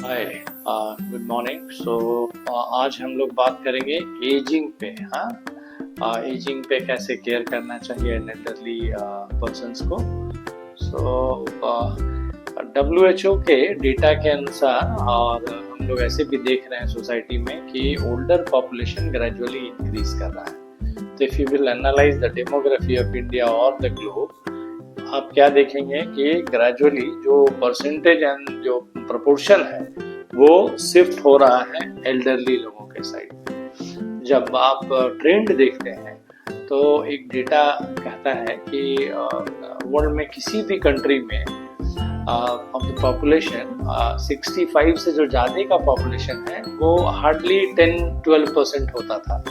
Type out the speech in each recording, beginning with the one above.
हाय, good morning. आज हम लोग बात करेंगे एजिंग पे। हाँ, एजिंग पे कैसे केयर करना चाहिए एल्डरली पर्सन्स को। डब्ल्यूएचओ के डेटा के अनुसार, और हम लोग ऐसे भी देख रहे हैं सोसाइटी में कि ओल्डर पॉपुलेशन ग्रेजुअली इंक्रीज कर रहा है। तो if you will analyse the demography of India और द ग्लोब, आप क्या देखेंगे कि ग्रेजुअली जो परसेंटेज एंड जो प्रोपोर्शन है वो शिफ्ट हो रहा है एल्डरली लोगों के साइड। जब आप ट्रेंड देखते हैं तो एक डेटा कहता है कि वर्ल्ड में किसी भी कंट्री में ऑफ द पॉपुलेशन 65 से जो ज़्यादा का पॉपुलेशन है वो हार्डली 10-12% होता था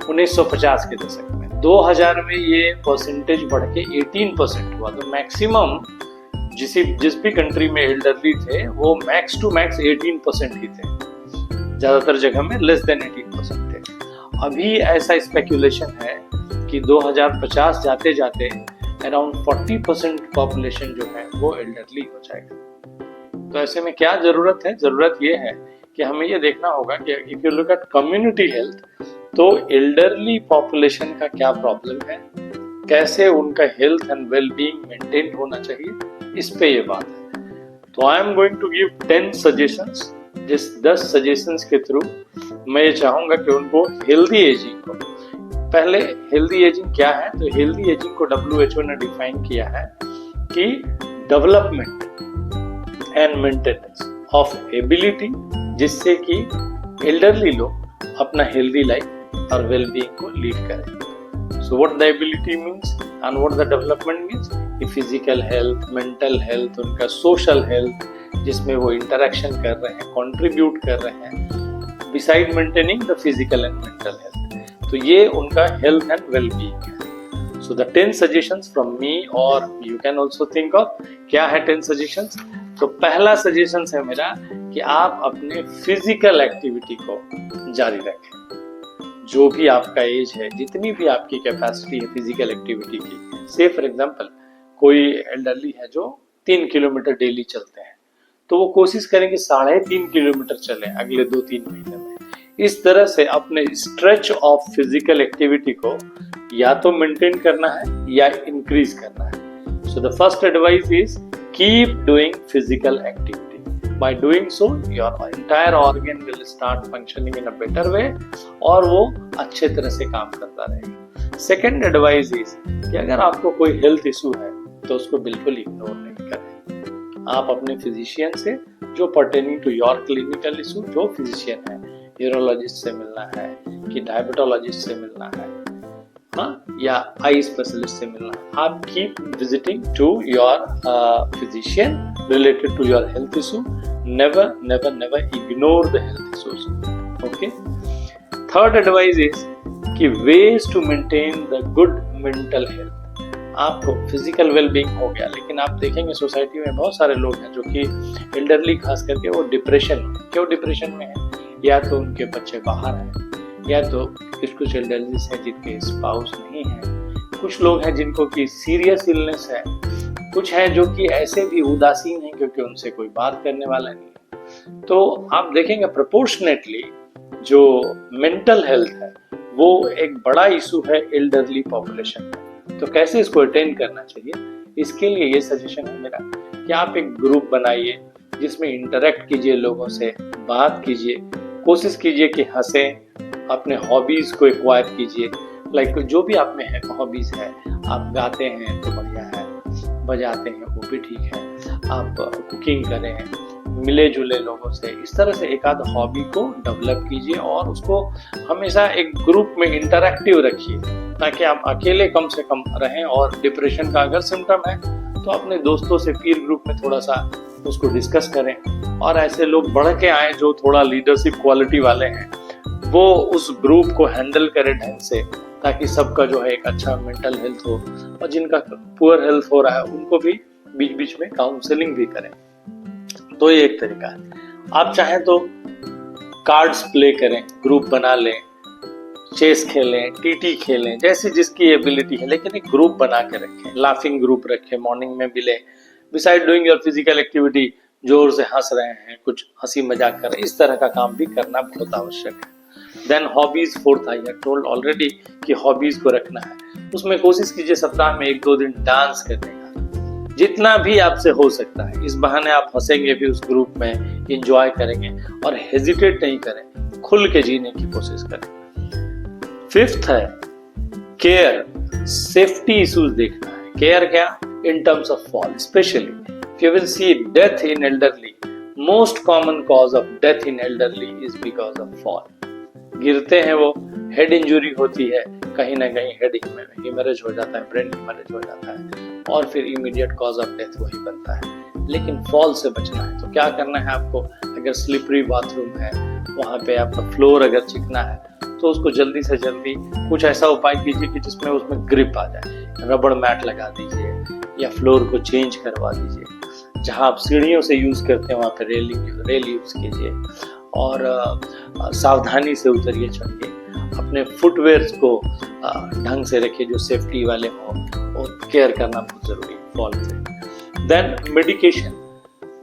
1950 के दशक में। 2000 में ये परसेंटेज बढ़ के 18% हुआ। तो मैक्सिमम जिस भी कंट्री में एल्डरली थे वो मैक्स टू मैक्स 18% ही थे, ज्यादातर जगह में लेस देन 18% थे। अभी ऐसा स्पेकुलेशन है कि 2050 जाते जाते अराउंड 40% पॉपुलेशन जो है वो एल्डरली हो जाएगा। तो ऐसे में क्या जरूरत है? जरूरत ये है कि हमें ये देखना होगा कि if you look at community health, तो एल्डरली पॉपुलेशन का क्या प्रॉब्लम है, कैसे उनका हेल्थ एंड वेलबीइंग मेंटेन होना चाहिए, इस पे ये बात है। तो I am going to give 10 suggestions. जिस 10 सजेशंस के थ्रू मैं ये चाहूंगा कि उनको हेल्दी एजिंग को, पहले हेल्दी एजिंग क्या है, तो हेल्दी एजिंग को डब्ल्यूएचओ ने डिफाइन किया है कि development and maintenance of ability, जिससे कि एल्डरली लोग अपना हेल्दी लाइफ और वेलबीइंग को लीड करें। So what the ability means and what the development means? कि फिजिकल हेल्थ, मेंटल हेल्थ, उनका सोशल हेल्थ, जिसमें वो इंटरेक्शन कर रहे हैं, कंट्रीब्यूट कर रहे हैं, besides maintaining the physical and mental health. तो ये उनका हेल्थ एंड वेलबीइंग है। So the 10 suggestions from me, और you can also think of क्या है 10 सजेशंस। तो पहला सजेशन है मेरा कि आप अपने फिजिकल एक्टिविटी को जारी रखें। जो भी आपका एज है, जितनी भी आपकी कैपेसिटी है फिजिकल एक्टिविटी की। से फॉर एग्जांपल कोई एल्डरली है जो 3 किलोमीटर डेली चलते हैं, तो वो कोशिश करें कि 3.5 किलोमीटर चलें अगले 2-3 महीने में। इस तरह से अपने स्ट्रेच ऑफ फिजिकल एक्टिविटी को या तो मेंटेन करना है या इंक्रीज करना है। So the first advice is keep doing physical activity. By doing so, your entire organ will start functioning in a better way और वो अच्छे तरह से काम करता रहेगा। सेकेंड एडवाइस इज कि अगर आपको कोई हेल्थ इशू है तो उसको बिल्कुल इग्नोर नहीं करें। आप अपने फिजिशियन से, जो pertaining to your clinical issue, जो फिजिशियन है, यूरोलॉजिस्ट से मिलना है कि डायबिटोलॉजिस्ट से मिलना है, या आई स्पेशलिस्ट से मिलना है, आप keep visiting to your physician related to your health issue. Never ignore the health issues. Okay. Third advice is कि ways to maintain the good mental health. आपको फिजिकल वेलबींग हो गया, लेकिन आप देखेंगे सोसाइटी में बहुत सारे लोग हैं जो कि एल्डरली खास करके वो डिप्रेशन में। क्यों डिप्रेशन में है? या तो उनके बच्चे बाहर हैं, या तो कुछ एल्डरली हैं जिनके स्पाउस नहीं है, कुछ लोग हैं जिनको की सीरियस इलनेस है, कुछ है जो कि ऐसे भी उदासीन है क्योंकि उनसे कोई बात करने वाला नहीं है। तो आप देखेंगे प्रोपोर्शनेटली जो मेंटल हेल्थ है वो एक बड़ा इशू है एल्डरली पॉपुलेशन में। तो कैसे इसको अटेंड करना चाहिए, इसके लिए ये सजेशन है मेरा कि आप एक ग्रुप बनाइए जिसमें इंटरेक्ट कीजिए, लोगों से बात कीजिए, कोशिश कीजिए कि हंसें, अपने हॉबीज को एक्वायर कीजिए। लाइक जो भी आप में है हॉबीज है, आप गाते हैं तो बढ़िया है, बजाते हैं वो भी ठीक है, आप कुकिंग करें, मिले जुले लोगों से, इस तरह से एक आध हॉबी को डेवलप कीजिए और उसको हमेशा एक ग्रुप में इंटरैक्टिव रखिए, ताकि आप अकेले कम से कम रहें। और डिप्रेशन का अगर सिम्टम है तो अपने दोस्तों से पीर ग्रुप में थोड़ा सा उसको डिस्कस करें, और ऐसे लोग बढ़ के आए जो थोड़ा लीडरशिप क्वालिटी वाले हैं, वो उस ग्रुप को हैंडल करें ढंग से, ताकि सबका जो है एक अच्छा मेंटल हेल्थ हो, और जिनका पुअर हेल्थ हो रहा है उनको भी बीच बीच में काउंसलिंग भी करें। तो ये एक तरीका है। आप चाहें तो कार्ड्स प्ले करें, ग्रुप बना लें, चेस खेलें, टीटी खेलें, जैसी जिसकी एबिलिटी है, लेकिन एक ग्रुप बना के रखें, लाफिंग ग्रुप रखें, मॉर्निंग में मिले, beside doing your physical activity जोर से हंस रहे हैं, कुछ हंसी मजाक कर रहे हैं, इस तरह का काम भी करना बहुत आवश्यक है। Then hobbies, fourth I have told already कि हॉबीज को रखना है। उसमें कोशिश कीजिए सप्ताह में 1-2 दिन डांस करने का, जितना भी आपसे हो सकता है। इस बहाने आप हंसेंगे भी उस ग्रुप में, एंजॉय करेंगे और हेजिटेट नहीं करें, खुल के जीने की कोशिश करें। फिफ्थ है केयर, सेफ्टी इश्यूज देखना है। केयर क्या? In terms of fall, specially if you will see death in elderly, most common cause of death in elderly is because of fall. गिरते हैं वो, हेड इंजुरी होती है, कहीं ना कहीं हेड हिमरेज हो जाता है, ब्रेन हिमरेज हो जाता है और फिर इमीडिएट कॉज ऑफ डेथ वही बनता है। लेकिन फॉल से बचना है तो क्या करना है आपको? अगर स्लिपरी बाथरूम है, वहां पे आपका फ्लोर अगर चिकना है तो उसको जल्दी से जल्दी कुछ ऐसा उपाय कीजिए कि जिसमें उसमें ग्रिप आ जाए। रबड़ मैट लगा दीजिए या फ्लोर को चेंज करवा दीजिए। जहां आप सीढ़ियों से यूज करते हैं वहां पर रेल यूज कीजिए और सावधानी से उतरिए, चढ़िए। अपने फुटवेयर्स को ढंग से रखिए जो सेफ्टी वाले हो, और केयर करना बहुत जरूरी है फॉल से। Then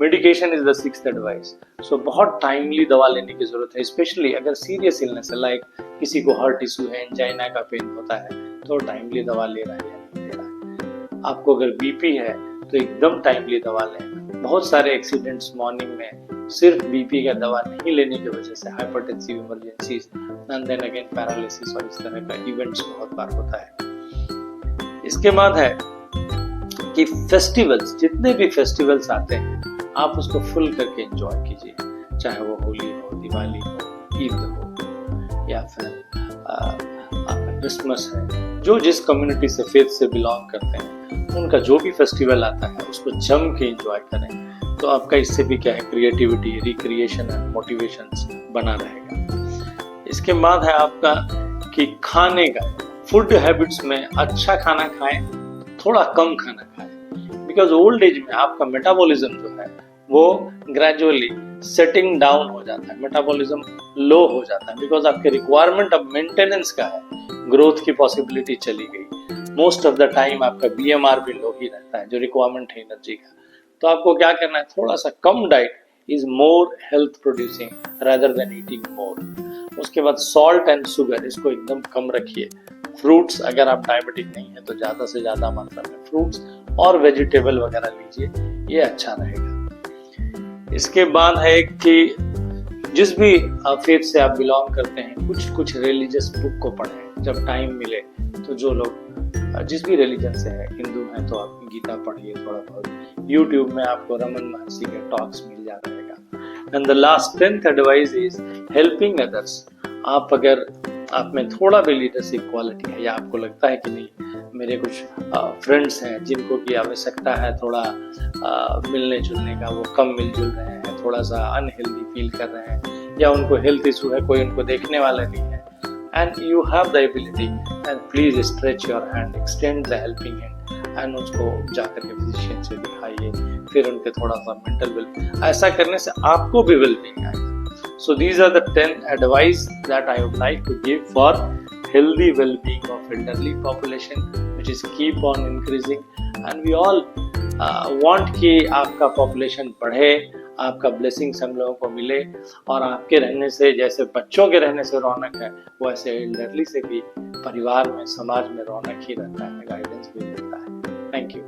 medication is the sixth advice. So बहुत टाइमली दवा लेने की जरूरत है, स्पेशली अगर सीरियस इलनेस है, लाइक किसी को हार्ट इशू है, एंजाइना का पेन होता है, तो टाइमली दवा ले रहा है या नहीं ले रहा है। आपको अगर बीपी है तो एकदम टाइमली दवा लें। बहुत सारे एक्सीडेंट्स मॉर्निंग में सिर्फ बीपी का दवा नहीं लेने की वजह से, hypertensive emergencies and then again paralysis और इस तरह का इवेंट्स बहुत बार होता है। इसके बाद है कि फेस्टिवल्स, जितने भी फेस्टिवल्स आते हैं आप उसको फुल करके एंजॉय कीजिए, चाहे वो होली हो, दिवाली हो, ईद हो या फिर आपका क्रिसमस है। जो जिस कम्युनिटी से, फेथ से बिलोंग करते हैं, उनका जो भी फेस्टिवल आता है उसको जम के एंजॉय करें। तो आपका इससे भी क्या है, क्रिएटिविटी, रिक्रिएशन एंड मोटिवेशंस बना रहेगा। इसके बाद है आपका कि खाने का, फूड हैबिट्स में अच्छा खाना खाएं, थोड़ा कम खाना खाएं। बिकॉज ओल्ड एज में आपका मेटाबॉलिज्म जो है वो ग्रेजुअली सेटिंग डाउन हो जाता है, मेटाबॉलिज्म लो हो जाता है, बिकॉज आपके रिक्वायरमेंट अब मेंटेनेंस का है, ग्रोथ की पॉसिबिलिटी चली गई। मोस्ट ऑफ द टाइम आपका BMR भी लो ही रहता है, जो रिक्वायरमेंट है एनर्जी का। तो आपको क्या करना है, थोड़ा सा कम diet is more health producing rather than eating more. उसके बाद सॉल्ट एंड शुगर, इसको एकदम कम रखिए। फ्रूट्स, अगर आप डायबिटिक नहीं है तो ज्यादा से ज्यादा मात्रा में फ्रूट्स और वेजिटेबल वगैरह लीजिए, ये अच्छा रहेगा। इसके बाद है कि जिस भी फेथ से आप बिलोंग करते हैं, कुछ रिलीजियस बुक को पढ़ें जब टाइम मिले। तो जो लोग जिस भी रिलीजन से है, हिंदू हैं तो आप गीता पढ़िए थोड़ा बहुत। यूट्यूब में आपको रमन महर्षि के टॉक्स मिल जाता रहेगा। And the last 10th advice is helping others. आप अगर आप में थोड़ा भी लीडरशिप क्वालिटी है या आपको लगता है कि नहीं मेरे कुछ फ्रेंड्स हैं जिनको की आवश्यकता है थोड़ा मिलने जुलने का, वो कम मिलजुल रहे हैं, थोड़ा सा अनहेल्दी फील कर रहे हैं या उनको हेल्थ इशू है, कोई उनको देखने वाला नहीं है, and you have the ability, and please stretch your hand, extend the helping hand, and उसको जाकर के फिजिशियन से दिखाइए, फिर उनके थोड़ा सा मेंटल वेल, ऐसा करने से आपको भी वेलबींग आएगा। So these are the 10 advice that I would like to give for healthy well-being of elderly population, which is keep on increasing, and we all want कि आपका population बढ़े, आपका ब्लेसिंग्स हम लोगों को मिले, और आपके रहने से, जैसे बच्चों के रहने से रौनक है, वैसे एल्डरली से भी परिवार में, समाज में रौनक ही रहता है, गाइडेंस भी मिलता है। Thank you.